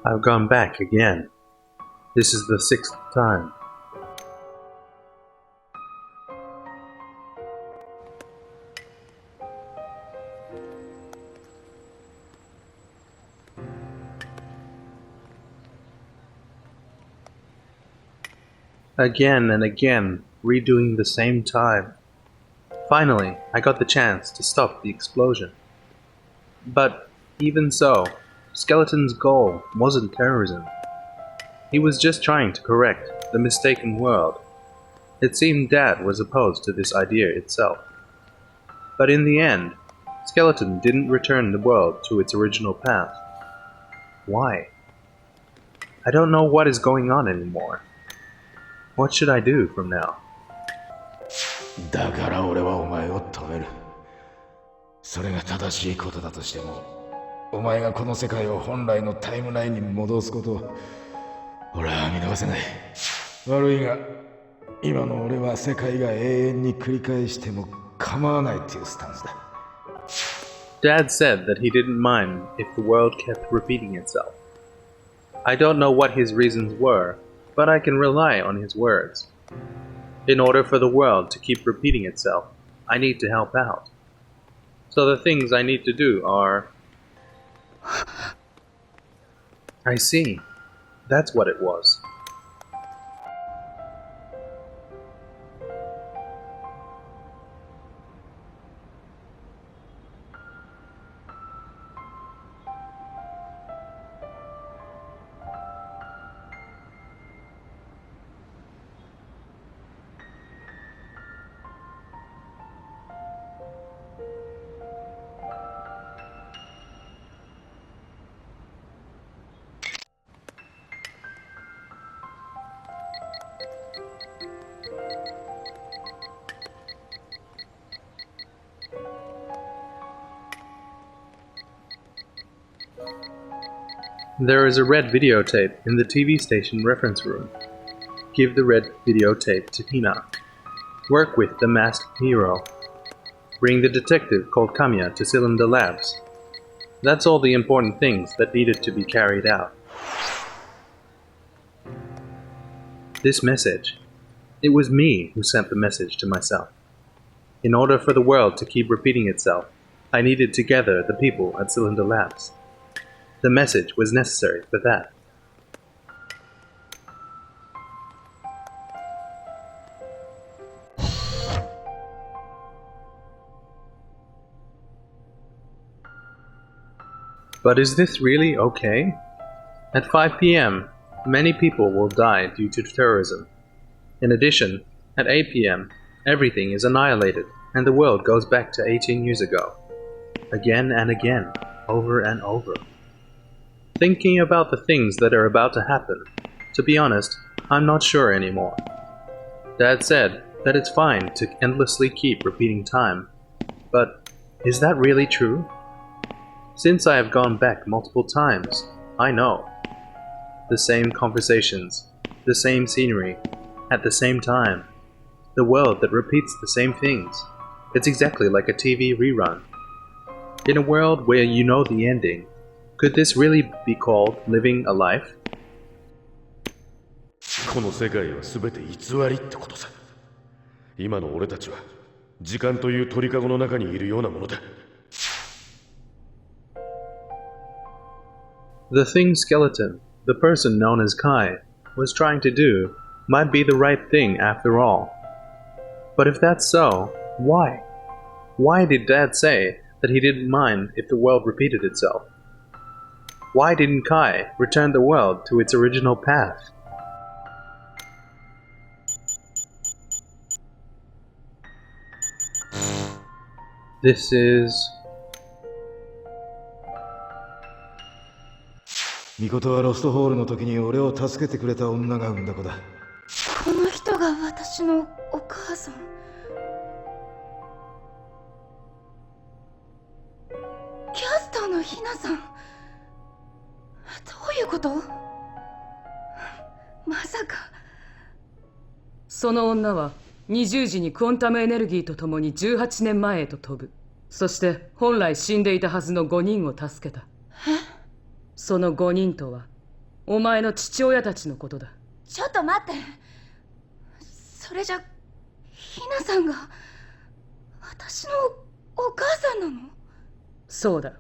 I've gone back again. This is the 6th time. Again and again, redoing the same time. Finally, I got the chance to stop the explosion. But even so, Skeleton's goal wasn't terrorism. He was just trying to correct the mistaken world. It seemed Dad was opposed to this idea itself. But in the end, Skeleton didn't return the world to its original path. Why? I don't know what is going on anymore. What should I do from now? だから俺はお前を止める。それが正しいことだとしても、お前がこの世界を本来のタイムラインに戻すことを俺は見逃せない。悪いが、今の俺は世界が永遠に繰り返しても構わないっていうスタンスだ。Dad said that he didn't mind if the world kept repeating itself. I don't know what his reasons were, but I can rely on his words. In order for the world to keep repeating itself, I need to help out. So the things I need to do are... I see. That's what it was. There is a red videotape in the TV station reference room. Give the red videotape to Hina. Work with the masked hero. Bring the detective called Kamiya to Cylinder Labs. That's all the important things that needed to be carried out. This message. It was me who sent the message to myself. In order for the world to keep repeating itself, I needed to gather the people at Cylinder Labs. The message was necessary for that. But is this really okay? At 5 p.m., many people will die due to terrorism. In addition, at 8 p.m., everything is annihilated and the world goes back to 18 years ago. Again and again, over and over. Thinking about the things that are about to happen, to be honest, I'm not sure anymore. Dad said that it's fine to endlessly keep repeating time. But is that really true? Since I have gone back multiple times, I know. The same conversations, the same scenery, at the same time. The world that repeats the same things. It's exactly like a TV rerun. In a world where you know the ending, could this really be called living a life? この世界は全て偽りってことさ。今の俺たちは時間という鳥かごの中にいるようなものだ。The thing Skeleton, the person known as Kai, was trying to do might be the right thing after all. But if that's so, why? Why did Dad say that he didn't mind if the world repeated itself? Why didn't Kai return the world to its original path? This is... ミコトはロストホールの時に俺を助けてくれた女が産んだ子だ。この人が私のお母さん。キャスターのひなさん。どういうこと？まさか。その女は20時にクォンタムエネルギーとともに18年前へと飛ぶ。そして本来死んでいたはずの5人を助けた。その5人とはお前の父親たちのことだ。ちょっと待って。それじゃひなさんが私のお母さんなの？そうだ。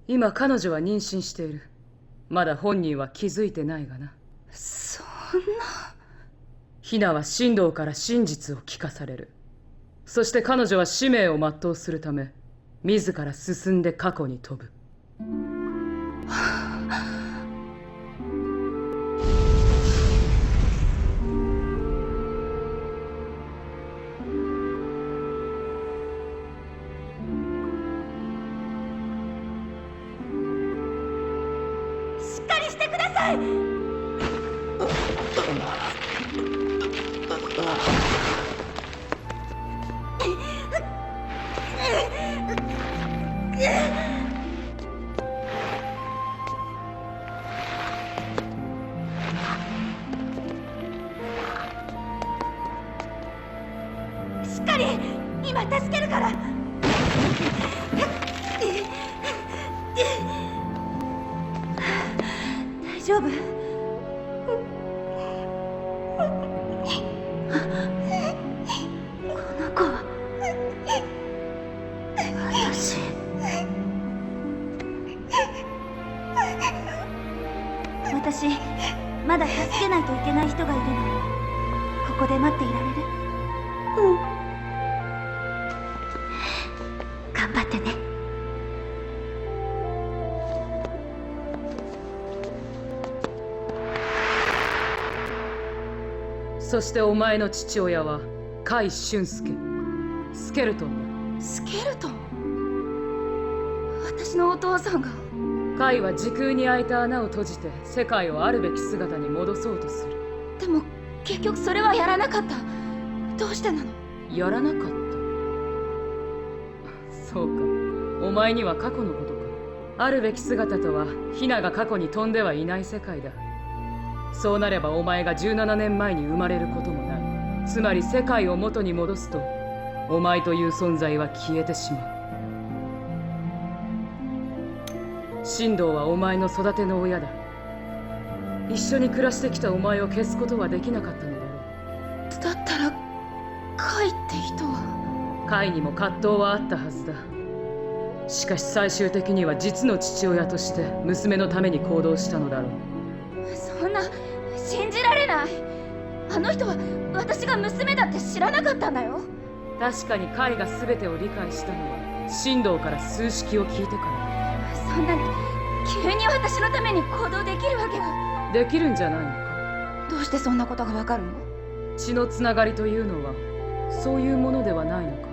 今彼女は妊娠している。まだ本人は気づいてないがな。そんな。ヒナは神道から真実を聞かされる。そして彼女は使命を全うするため、自ら進んで過去に飛ぶ。しっかりしてください。しっかり、今助けるから。大丈夫？この子は私まだ助けないといけない人がいるの。ここで待っていられる？頑張ってね。そしてお前の父親は甲斐俊介、スケルトンだ。スケルトン？私のお父さんが。甲斐は時空に開いた穴を閉じて世界をあるべき姿に戻そうとする。でも結局それはやらなかった。どうしてなの？やらなかった。そうか、お前には過去のことか。あるべき姿とはヒナが過去に飛んではいない世界だ。そうなればお前が17年前に生まれることもない。つまり世界を元に戻すとお前という存在は消えてしまう。神道はお前の育ての親だ。一緒に暮らしてきたお前を消すことはできなかったのだろう。だったらカイって人は？カイにも葛藤はあったはずだ。しかし最終的には実の父親として娘のために行動したのだろう。そんな、信じられない。あの人は私が娘だって知らなかったんだよ。確かにカイが全てを理解したのは神道から数式を聞いてからだ。そんなに急に私のために行動できるわけが。できるんじゃないのか。どうしてそんなことがわかるの？血のつながりというのはそういうものではないのか。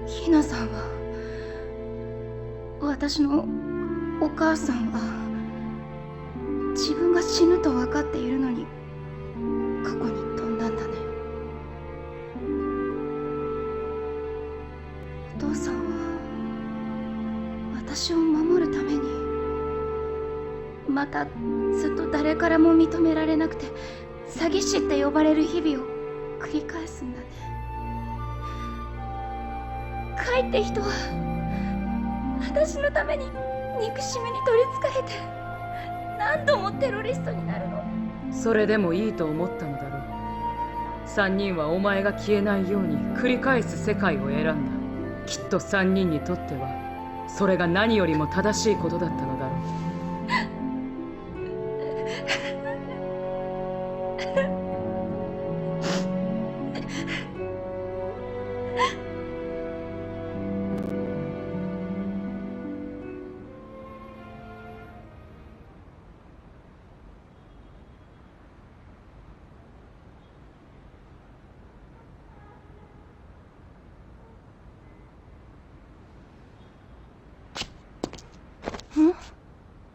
ひなさんは、私のお母さんは自分が死ぬと分かっているのに過去に飛んだんだね。お父さんは私を守るためにまたずっと誰からも認められなくて詐欺師って呼ばれる日々を繰り返すんだね。カイって人は私のために憎しみに取りつかれて何度もテロリストになるの。それでもいいと思ったのだろう。3人はお前が消えないように繰り返す世界を選んだ。きっと3人にとってはそれが何よりも正しいことだったのだろう。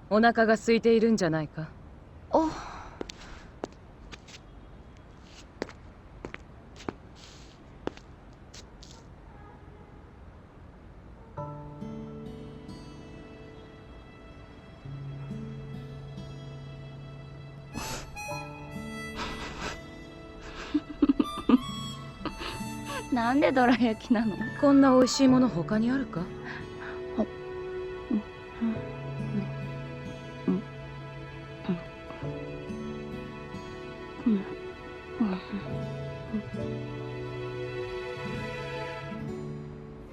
お腹が空いているんじゃないか。お。なんでドラ焼きなの？こんな美味しいもの他にあるか？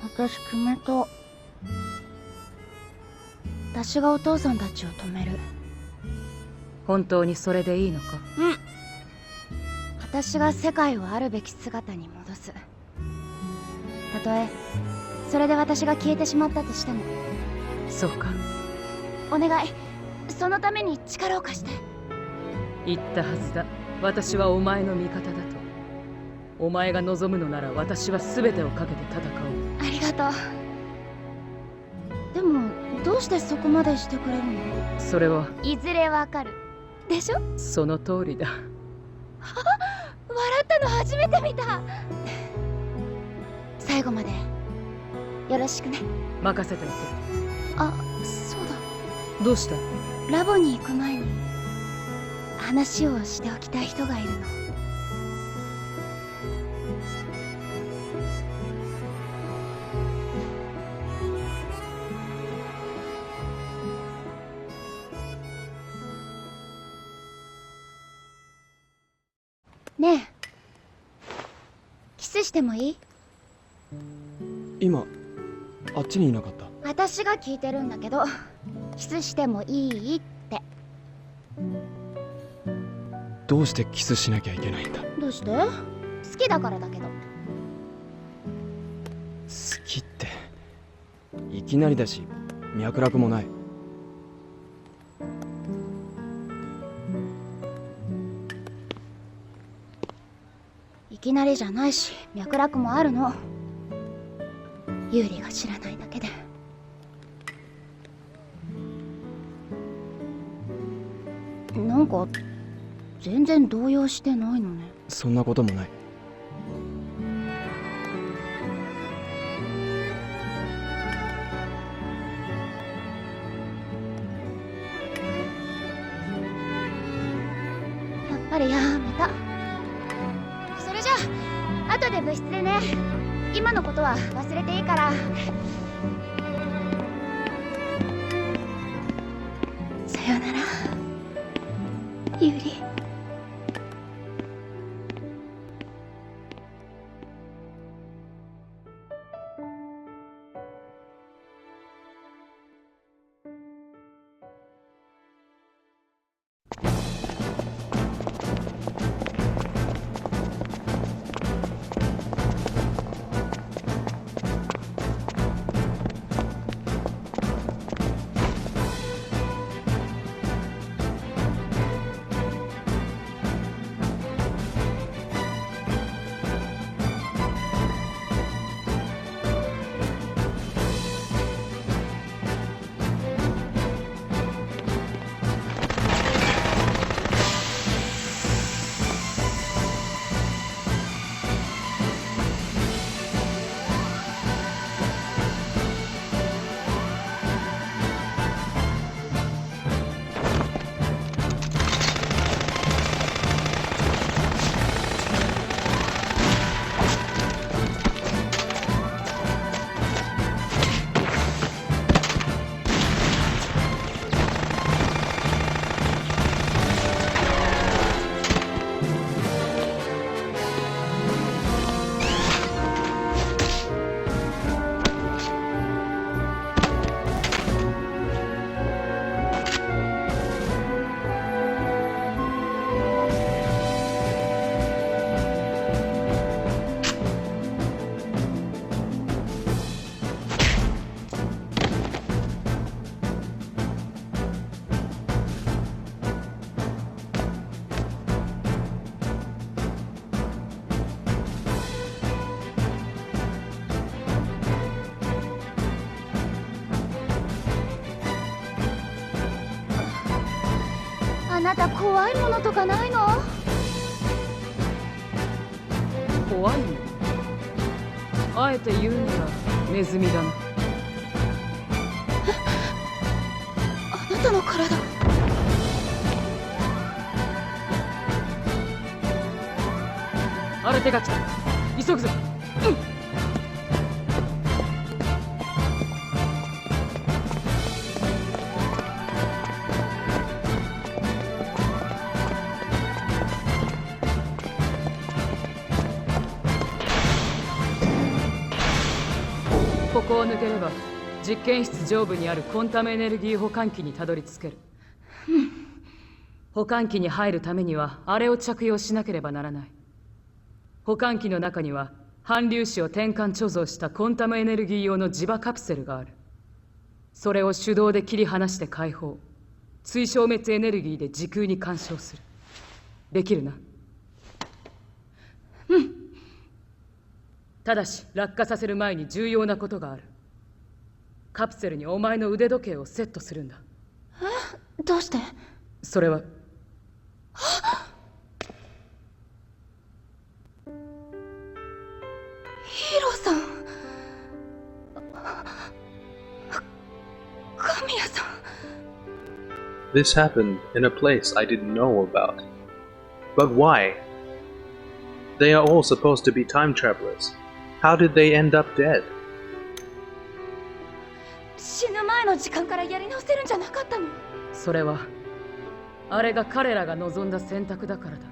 私決めた。私がお父さんたちを止める。本当にそれでいいのか？うん。私が世界をあるべき姿に戻す。たとえそれで私が消えてしまったとしても。そうか。お願い、そのために力を貸して。言ったはずだ。私はお前の味方だと。お前が望むのなら私は全てをかけて戦おう。ありがとう。でもどうしてそこまでしてくれるの？それはいずれわかるでしょ。その通りだ。笑ったの初めて見た。最後までよろしくね。任せておけ。あ、そうだ。どうした？ラボに行く前に話をしておきたい人がいるの。ねえ、キスしてもいい？今あっちにいなかった？私が聞いてるんだけど、キスしてもいいって。どうしてキスしなきゃいけないんだ？どうして？好きだからだけど。好きっていきなりだし脈絡もない。いきなりじゃないし脈絡もあるの。ユーリが知らないだけで。なんか全然動揺してないのね。そんなこともない。やっぱりやめた。それじゃあ後で部室でね。今のことは忘れていいから。さよならユーリ。あなた怖いものとかないの？怖いの？あえて言うならネズミだな。あなたの体。アルテが来た。急ぐぞ。こを抜ければ実験室上部にあるコンタムエネルギー保管機にたどり着ける。保管機に入るためにはあれを着用しなければならない。保管機の中には反粒子を転換貯蔵したコンタムエネルギー用の磁場カプセルがある。それを手動で切り離して解放、追消滅エネルギーで時空に干渉する。できるな。ただし落下させる前に重要なことがある。カプセルにお前の腕時計をセットするんだ。どうして？それはヒーローさん。神谷さん。 This happened in a place I didn't know about. But why? They are all supposed to be time travelers. How did they end up dead? 死ぬ前の時間からやり直せるんじゃなかったの？それはあれが彼らが望んだ選択だからだ。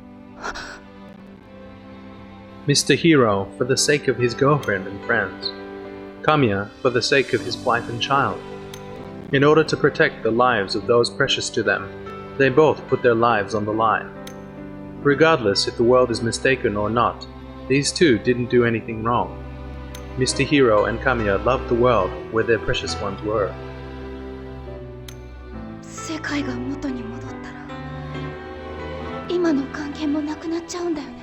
Mr. Hero for the sake of his girlfriend and friends. Kamiya for the sake of his wife and child. In order to protect the lives of those precious to them, they both put their lives on the line. Regardless if the world is mistaken or not, these two didn't do anything wrong. Mr. Hero and Kamiya loved the world where their precious ones were. 世界が元に戻ったら今の関係もなくなっちゃうんだよね。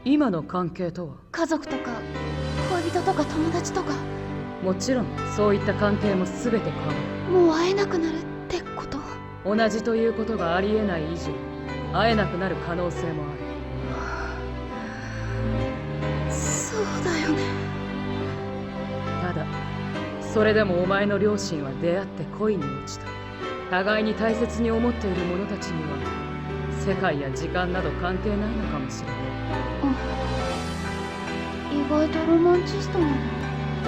今の関係とは？家族とか恋人とか友達とか。もちろんそういった関係も全て変わる。もう会えなくなるってこと？同じということがありえない以上、会えなくなる可能性もある。そうだよね。ただそれでもお前の両親は出会って恋に落ちた。互いに大切に思っている者たちには世界や時間など関係ないのかもしれない。意外とロマンチストなの。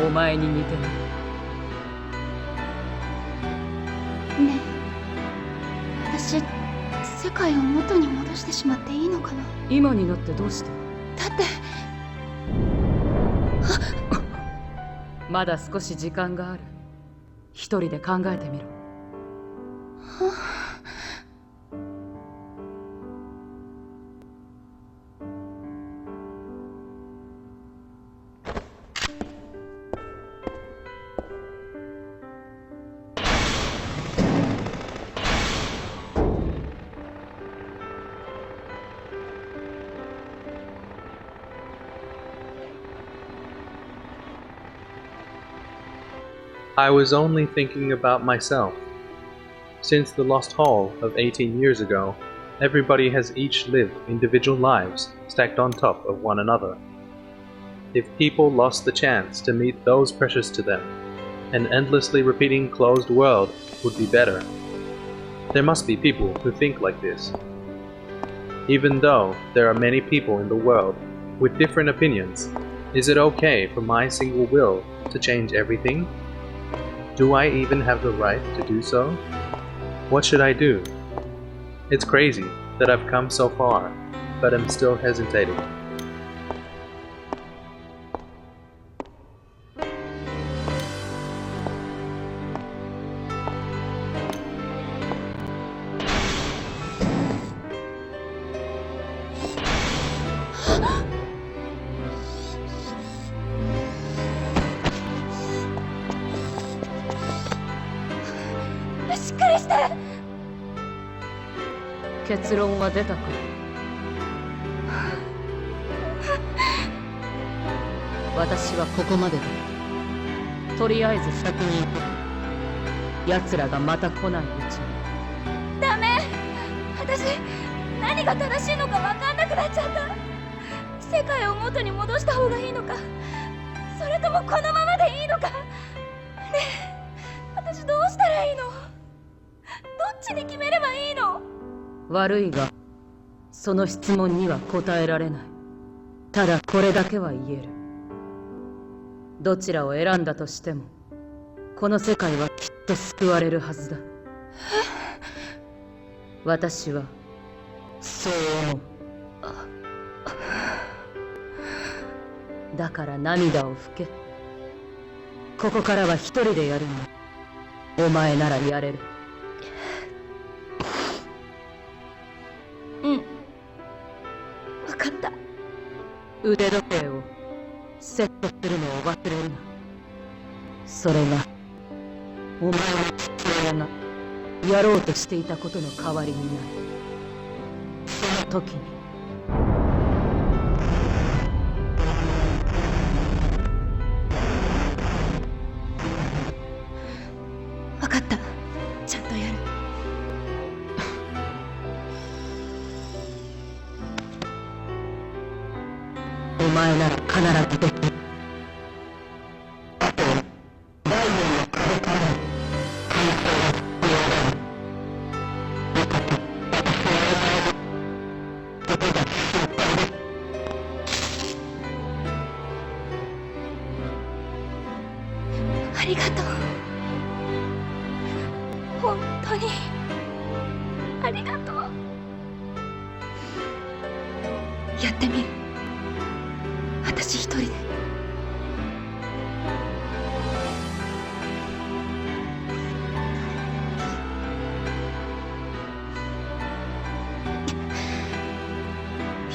お前に似てない。ねえ、私世界を元に戻してしまっていいのかな？今になってどうして？だってまだ少し時間がある。一人で考えてみろ。I was only thinking about myself. Since the lost hall of 18 years ago, everybody has each lived individual lives stacked on top of one another. If people lost the chance to meet those precious to them, an endlessly repeating closed world would be better. There must be people who think like this. Even though there are many people in the world with different opinions, is it okay for my single will to change everything? Do I even have the right to do so? What should I do? It's crazy that I've come so far, but I'm still hesitating.しっかりして。結論は出たか？私はここまでだ。とりあえず先に行こう。奴らがまた来ないうちに。ダメ。私何が正しいのか分かんなくなっちゃった。世界を元に戻した方がいいのか、それともこのままでいいのか。ねえ、私どうしたらいいの？どっちに決めればいいの？悪いが、その質問には答えられない。ただこれだけは言える。どちらを選んだとしても、この世界はきっと救われるはずだ。私はそう思う。だから涙を拭け。ここからは一人でやるの。お前ならやれる。うん、分かった。腕時計をセットするのを忘れるな。それがお前の父親がやろうとしていたことの代わりになる。その時に分かった。ちゃんとやる。お前なら必ずできる。ありがとう。本当にありがとう。やってみる。私一人で。よ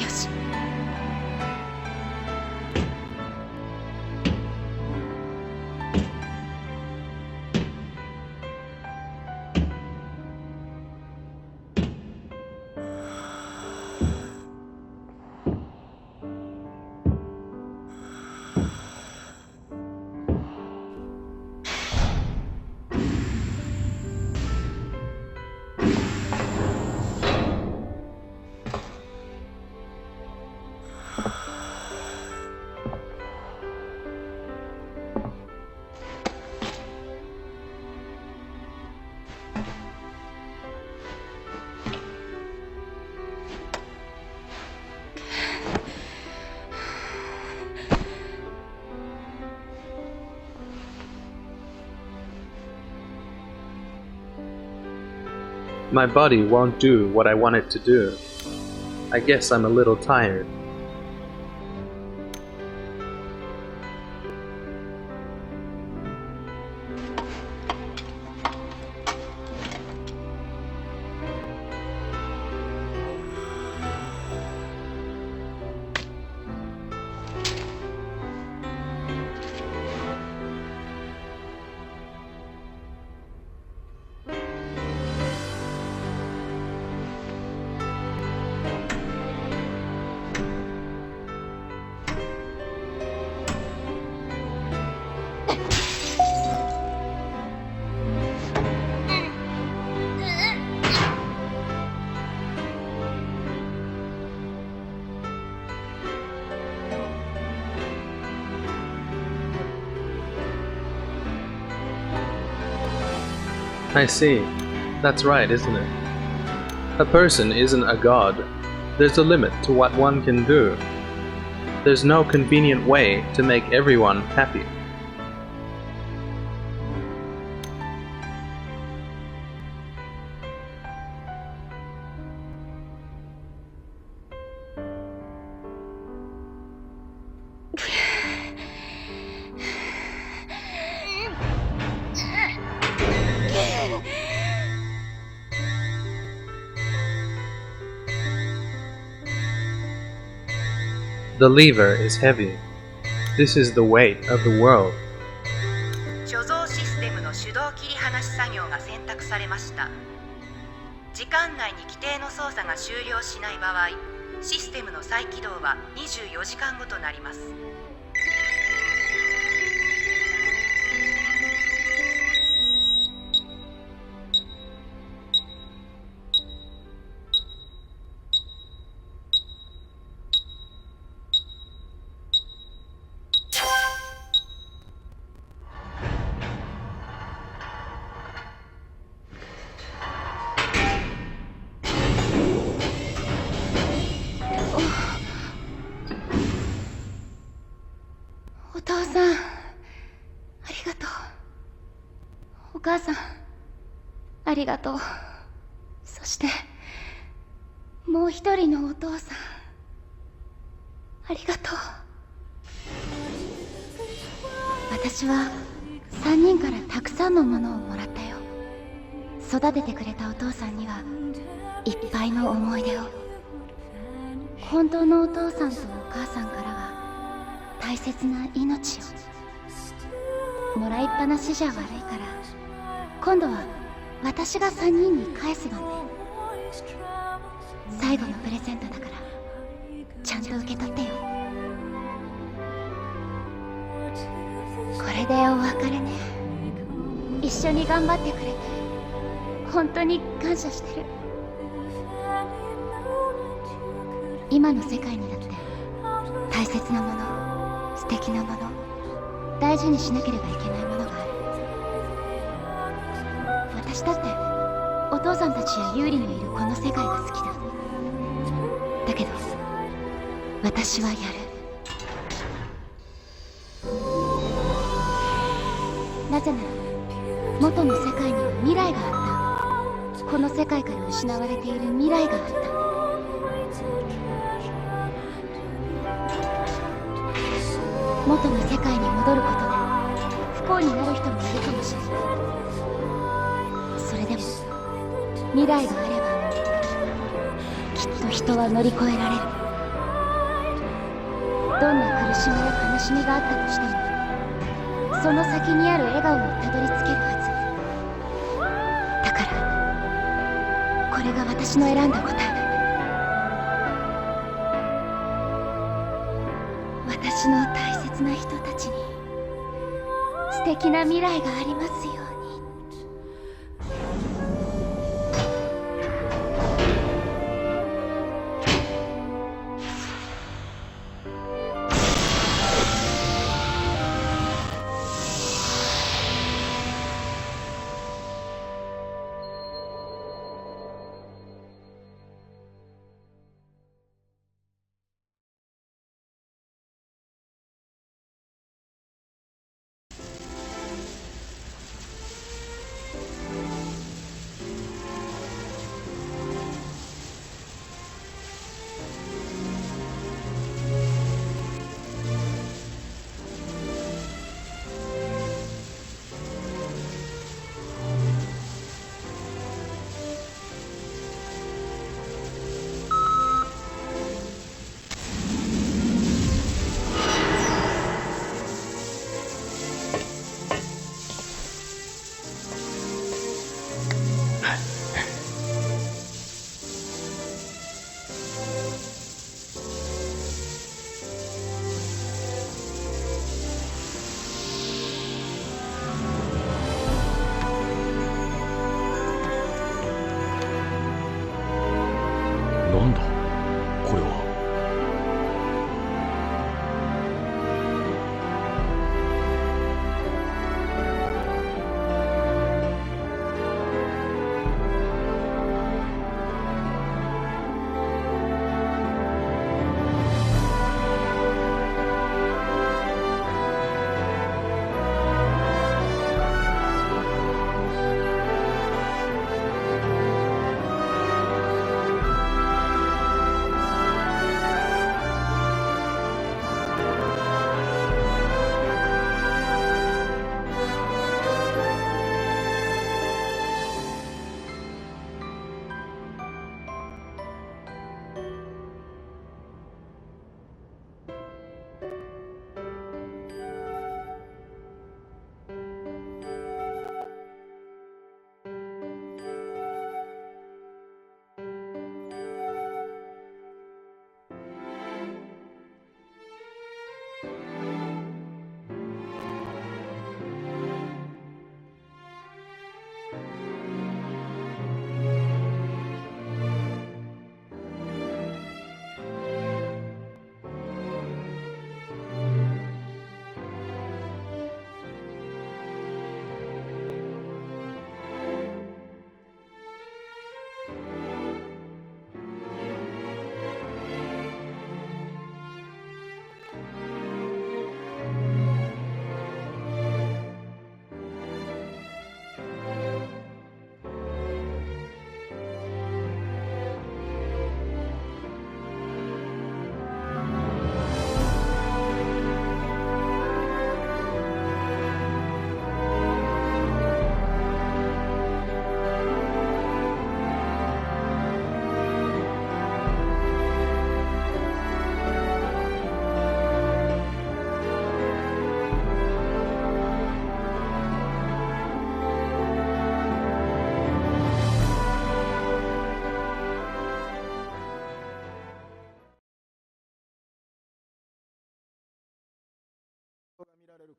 し。My body won't do what I want it to do. I guess I'm a little tired. I see. That's right, isn't it? A person isn't a god. There's a limit to what one can do. There's no convenient way to make everyone happy. The lever is heavy. This is the weight of the world. 所蔵システムの手動切り離し作業が選択されました。時間内に規定の操作が終了しない場合、システムの再起動は24時間後となります。お父さん、ありがとう。お母さん、ありがとう。そしてもう一人のお父さん、ありがとう。私は3人からたくさんのものをもらったよ。育ててくれたお父さんにはいっぱいの思い出を。本当のお父さんとお母さんからは大切な命をもらいっぱなしじゃ悪いから、今度は私が3人に返すわね。最後のプレゼントだからちゃんと受け取ってよ。これでお別れね。一緒に頑張ってくれて本当に感謝してる。今の世界にだって大切なもの、素敵なもの、大事にしなければいけないものがある。私だってお父さんたちやユーリのいるこの世界が好きだ。だけど私はやる。なぜなら元の世界には未来があった。この世界から失われている未来があった。元の世界に戻ることで不幸になる人もいるかもしれない。それでも未来があればきっと人は乗り越えられる。どんな苦しみや悲しみがあったとしてもその先にある笑顔にたどり着けるはず。だからこれが私の選んだ答えだ。私の大切な人たちに素敵な未来がありますように。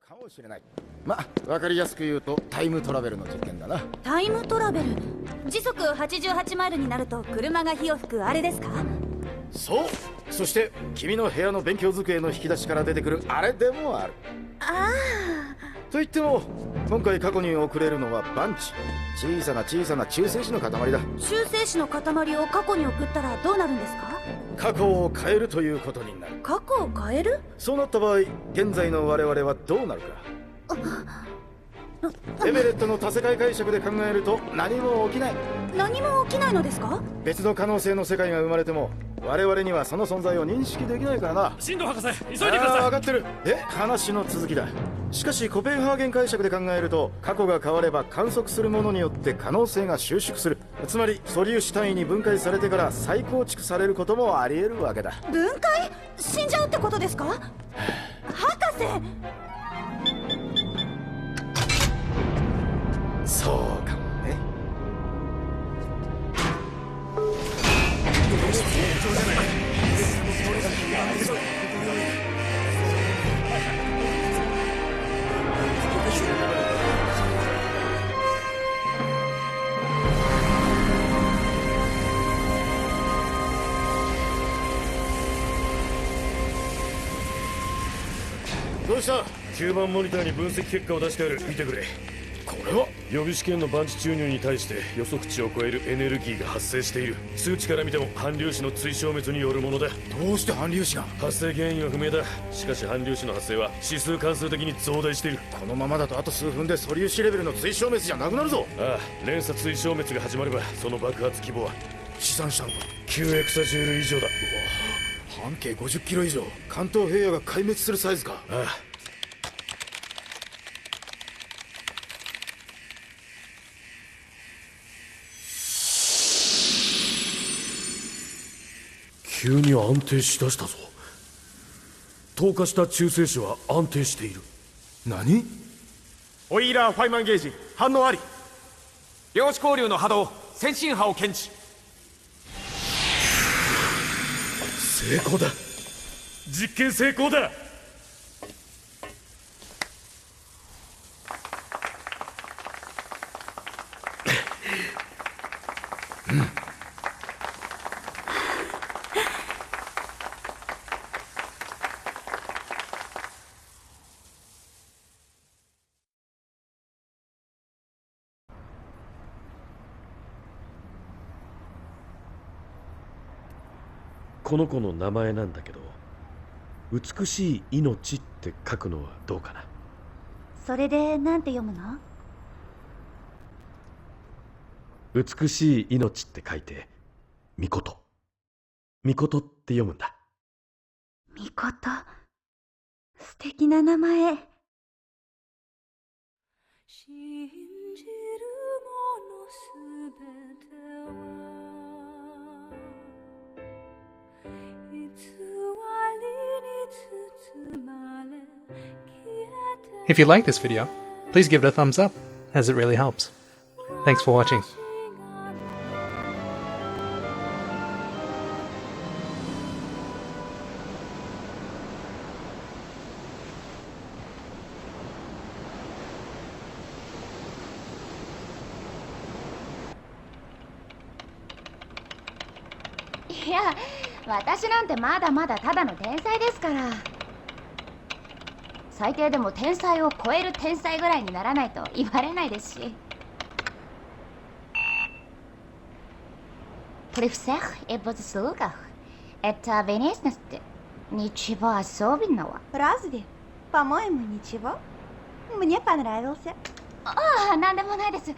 かもしれない。わかりやすく言うとタイムトラベルの実験だな。タイムトラベル。時速88マイルになると車が火を吹くあれですか？そう。そして君の部屋の勉強机の引き出しから出てくるあれでもある。あと言っても今回過去に送れるのはバンチ、小さな中性子の塊だ。あ、中性子の塊を過去に送ったらどうなるんですか？過去を変えるということになる。過去を変える？そうなった場合、現在の我々はどうなるか。エベレットの多世界解釈で考えると何も起きない。何も起きないのですか？別の可能性の世界が生まれても我々にはその存在を認識できないからな。進藤博士、急いでください。分かってる。話の続きだ。しかしコペンハーゲン解釈で考えると過去が変われば観測するものによって可能性が収縮する。つまり素粒子単位に分解されてから再構築されることもあり得るわけだ。分解？死んじゃうってことですか？博士。そうかもね。どうした？9番モニターに分析結果を出してある。見てくれ。これは予備試験の番地注入に対して予測値を超えるエネルギーが発生している。数値から見ても反粒子の追消滅によるものだ。どうして反粒子が？発生原因は不明だ。しかし反粒子の発生は指数関数的に増大している。このままだとあと数分で素粒子レベルの追消滅じゃなくなるぞ。ああ、連鎖追消滅が始まればその爆発規模は試算したのか。9エクサジュール以上だ。半径50キロ以上、関東平野が壊滅するサイズか。ああ、急に安定しだしたぞ。透過した中性子は安定している。何？オイーラー・ファイマンゲージ反応あり。量子交流の波動先進波を検知。成功だ。実験成功だ。この子の名前なんだけど、美しい命って書くのはどうかな。それでなんて読むの？美しい命って書いてみこと。みことって読むんだ。みこと。素敵な名前。信じるものすべては偽りに包まれ消えて If you like this video, please give it a thumbs up, as it really helps. Thanks for watching. Yeah, 私なんてまだまだただの天才ですから。最低でも天才を超える天才ぐらいにならないと言われないですし。Professor и в заслугах. Это внешность. Ничего особенного. Разве? По-моему, ничего. Мне понравился. ああ、なんでもないです。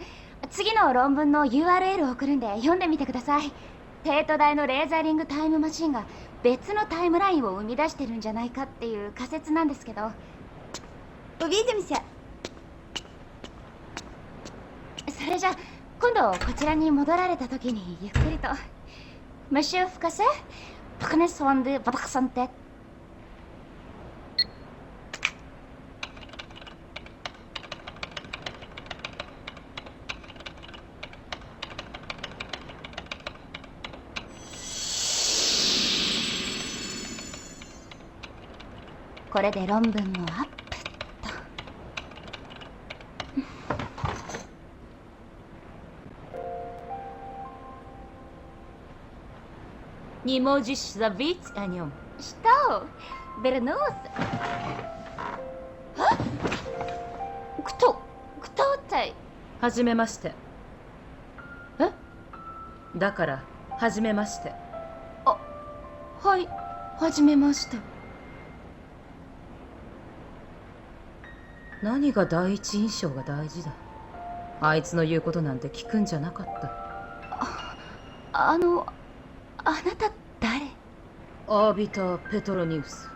次の論文の URL を送るんで読んでみてください。帝都大のレーザーリングタイムマシンが別のタイムラインを生み出してるんじゃないかっていう仮説なんですけど。Увидимся. それじゃ今度こちらに戻られた時にゆっくりと。Monsieur Foucault, prenez soin de votre santé. これで論文もアップと。Не можешь забыть о нем. Что? Вернулся? А? Кто ты? はじめまして。え？だから、はじめまして。はい、はじめまして。何が第一印象が大事だ。あいつの言うことなんて聞くんじゃなかった。あなた誰？アービター・ペトロニウス。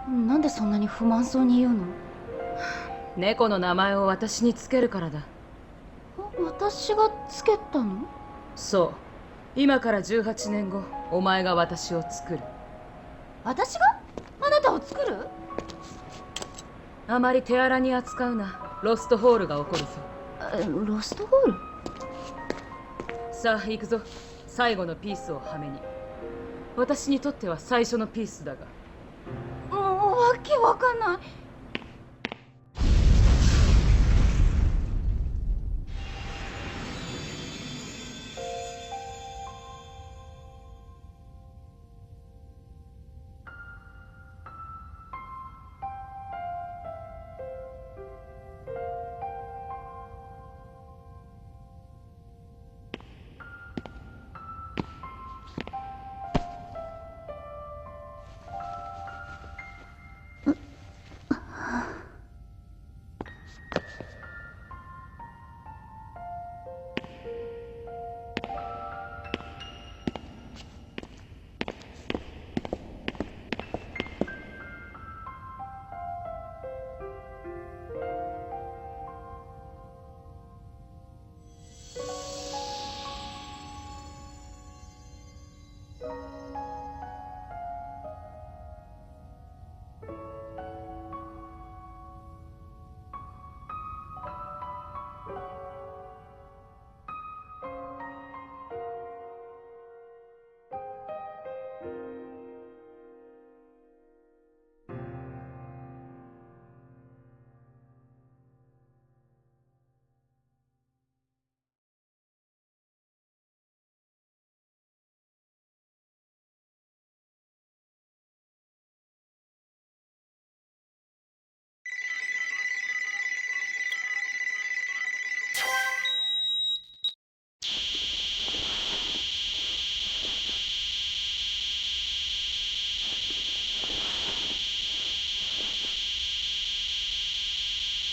なんでそんなに不満そうに言うの？猫の名前を私につけるからだ。私がつけたの？そう。今から18年後、お前が私を作る。私が？あなたを作る？あまり手荒に扱うな。ロストホールが起こるぞ。ロストホール？さあ行くぞ。最後のピースをはめに。私にとっては最初のピースだが。もうわけわかんない。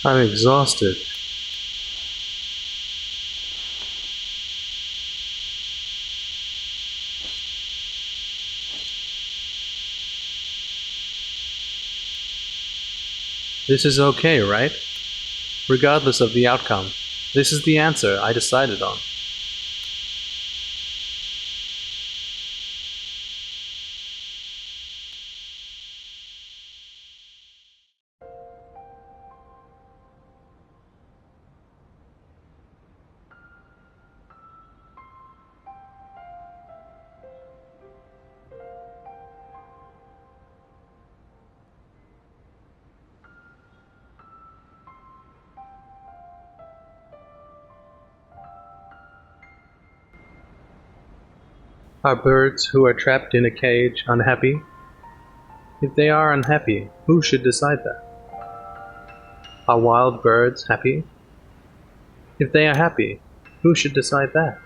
I'm exhausted. This is okay, right? Regardless of the outcome, this is the answer I decided on. Are birds who are trapped in a cage unhappy? If they are unhappy, who should decide that? Are wild birds happy? If they are happy, who should decide that?